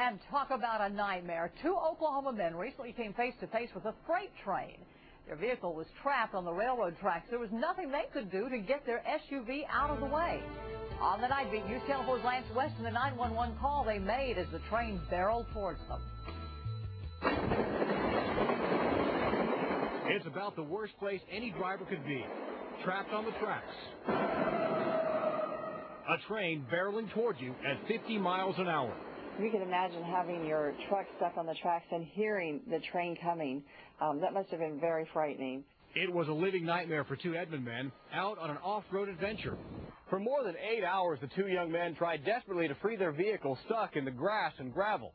And talk about a nightmare. Two Oklahoma men recently came face to face with a freight train. Their vehicle was trapped on the railroad tracks. There was nothing they could do to get their SUV out of the way. On the night beat, News Channel 4's Lance West and the 911 call they made as the train barreled towards them. It's about the worst place any driver could be, trapped on the tracks. A train barreling towards you at 50 miles an hour. You can imagine having your truck stuck on the tracks and hearing the train coming. That must have been very frightening. It was a living nightmare for two Edmond men out on an off-road adventure. For more than 8 hours, the two young men tried desperately to free their vehicle stuck in the grass and gravel.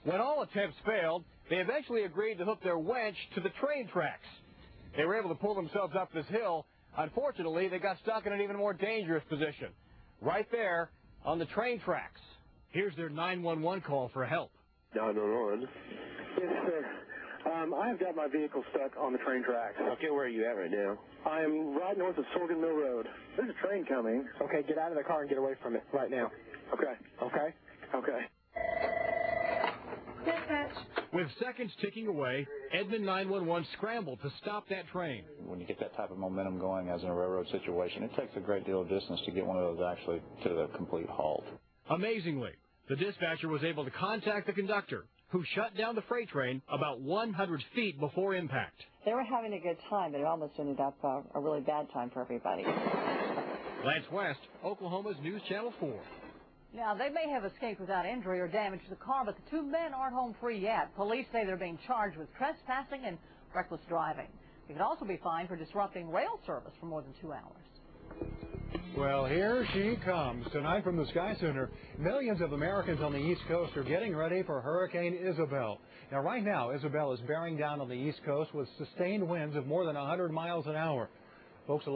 When all attempts failed, they eventually agreed to hook their winch to the train tracks. They were able to pull themselves up this hill. Unfortunately, they got stuck in an even more dangerous position, right there on the train tracks. Here's their 911 call for help. 911. Yes, sir. I've got my vehicle stuck on the train tracks. Okay, where are you at right now? I am right north of Sorghum Mill Road. There's a train coming. Okay, get out of the car and get away from it right now. Okay. Okay? Okay. Dispatch. With seconds ticking away, Edmond 911 scrambled to stop that train. When you get that type of momentum going as in a railroad situation, it takes a great deal of distance to get one of those actually to the complete halt. Amazingly, the dispatcher was able to contact the conductor, who shut down the freight train about 100 feet before impact. They were having a good time, but it almost ended up a really bad time for everybody. Lance West, Oklahoma's News Channel 4. Now, they may have escaped without injury or damage to the car, but the two men aren't home free yet. Police say they're being charged with trespassing and reckless driving. They could also be fined for disrupting rail service for more than 2 hours. Well, here she comes. Tonight from the Sky Center, millions of Americans on the East Coast are getting ready for Hurricane Isabel. Now, right now, Isabel is bearing down on the East Coast with sustained winds of more than 100 miles an hour. Folks along